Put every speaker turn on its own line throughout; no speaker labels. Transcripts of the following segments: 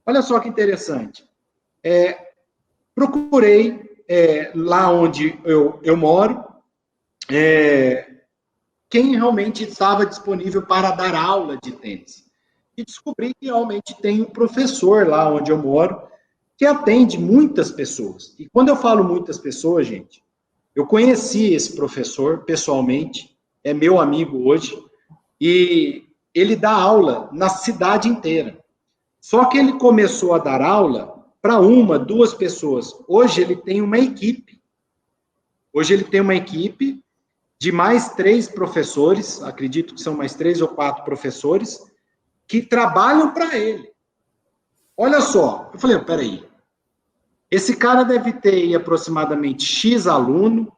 Olha só que interessante. Procurei lá onde eu moro, quem realmente estava disponível para dar aula de tênis. E descobri que realmente tem um professor lá onde eu moro que atende muitas pessoas. E quando eu falo muitas pessoas, gente, eu conheci esse professor pessoalmente, é meu amigo hoje, e ele dá aula na cidade inteira. Só que ele começou a dar aula para uma, duas pessoas. Hoje ele tem uma equipe. Hoje ele tem uma equipe de mais 3 professores, acredito que são mais 3 ou 4 professores, que trabalham para ele. Olha só, eu falei, peraí, esse cara deve ter aí aproximadamente X aluno,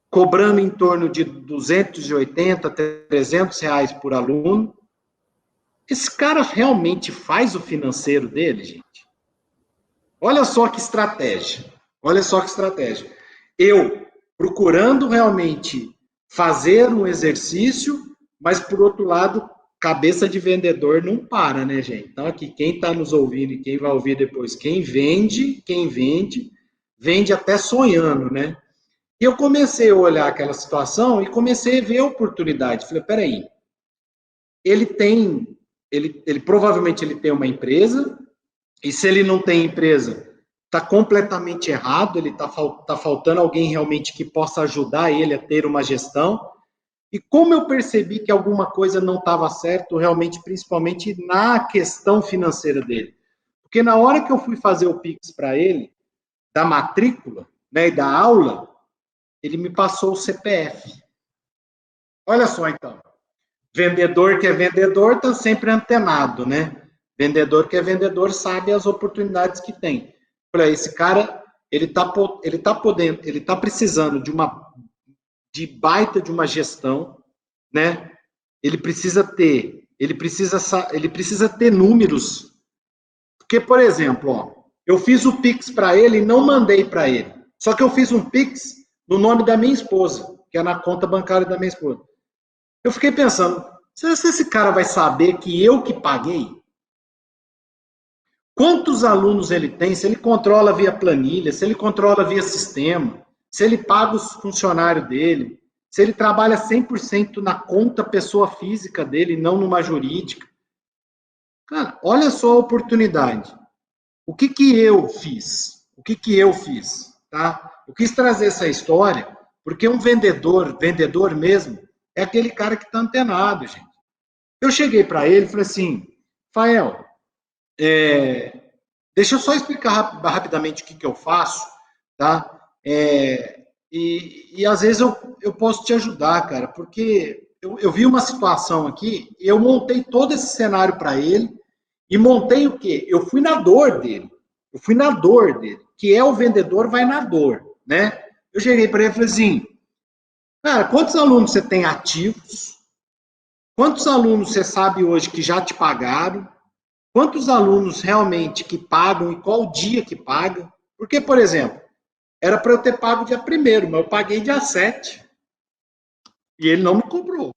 cobrando em torno de 280, 300 reais por aluno. Esse cara realmente faz o financeiro dele, gente? Olha só que estratégia. Olha só que estratégia. Eu procurando realmente fazer um exercício, mas por outro lado, cabeça de vendedor não para, né, gente? Então aqui quem está nos ouvindo e quem vai ouvir depois, quem vende até sonhando, né? E eu comecei a olhar aquela situação e comecei a ver a oportunidade. Falei, peraí, ele provavelmente ele tem uma empresa, e se ele não tem empresa, está completamente errado, ele tá faltando alguém realmente que possa ajudar ele a ter uma gestão. E como eu percebi que alguma coisa não estava certo, realmente, principalmente na questão financeira dele. Porque na hora que eu fui fazer o Pix para ele, da matrícula, né, e da aula, ele me passou o CPF. Olha só, então. Vendedor que é vendedor está sempre antenado, né? Vendedor que é vendedor sabe as oportunidades que tem. Para esse cara, ele tá precisando de baita de uma gestão, né? Ele precisa ter números. Porque, por exemplo, ó, eu fiz o Pix para ele e não mandei para ele. Só que eu fiz um Pix no nome da minha esposa, que é na conta bancária da minha esposa. Eu fiquei pensando, será que esse cara vai saber que eu que paguei? Quantos alunos ele tem? Se ele controla via planilha, se ele controla via sistema, se ele paga os funcionários dele, se ele trabalha 100% na conta pessoa física dele, não numa jurídica. Cara, olha só a oportunidade. O que que eu fiz? O que que eu fiz? Tá? Eu quis trazer essa história porque um vendedor mesmo, é aquele cara que está antenado, gente. Eu cheguei para ele e falei assim, Fael, deixa eu só explicar rapidamente o que, que eu faço, tá? E às vezes eu posso te ajudar, cara, porque eu vi uma situação aqui, eu montei todo esse cenário para ele e montei o quê? Eu fui na dor dele. Eu fui na dor dele, que é o vendedor vai na dor, né? Eu cheguei para ele e falei assim, cara, quantos alunos você tem ativos? Quantos alunos você sabe hoje que já te pagaram? Quantos alunos realmente que pagam e qual dia que paga? Porque, por exemplo, era para eu ter pago dia 1º, mas eu paguei dia 7. E ele não me cobrou.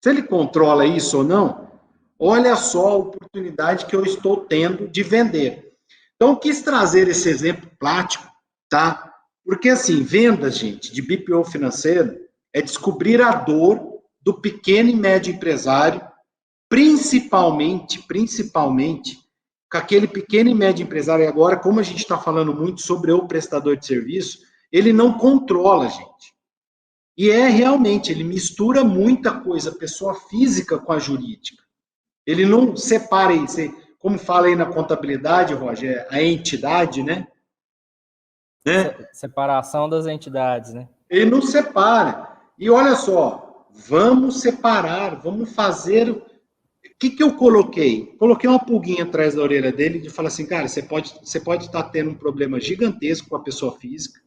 Se ele controla isso ou não, olha só a oportunidade que eu estou tendo de vender. Então, eu quis trazer esse exemplo prático, tá? Porque, assim, vendas, gente, de BPO financeiro é descobrir a dor do pequeno e médio empresário, principalmente, com aquele pequeno e médio empresário. E agora, como a gente está falando muito sobre o prestador de serviço, ele não controla, gente. E realmente, ele mistura muita coisa, pessoa física com a jurídica. Ele não separa isso, como fala aí na contabilidade, Roger, a entidade, né?
Separação das entidades, né?
Ele não separa. E olha só, vamos separar, vamos fazer. O que eu coloquei? Coloquei uma pulguinha atrás da orelha dele e falar assim, cara, você pode estar tendo um problema gigantesco com a pessoa física.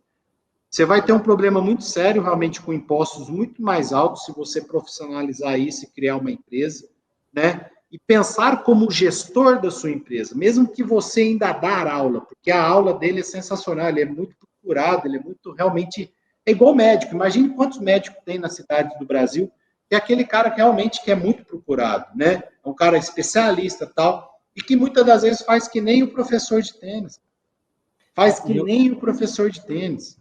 Você vai ter um problema muito sério, realmente, com impostos muito mais altos se você profissionalizar isso e criar uma empresa, né? E pensar como gestor da sua empresa, mesmo que você ainda dar aula, porque a aula dele é sensacional, ele é muito procurado, ele é muito, realmente, é igual médico. Imagine quantos médicos tem na cidade do Brasil, que é aquele cara que realmente que é muito procurado, né? É um cara especialista e tal. E que muitas das vezes faz que nem o professor de tênis. Faz que nem o professor de tênis.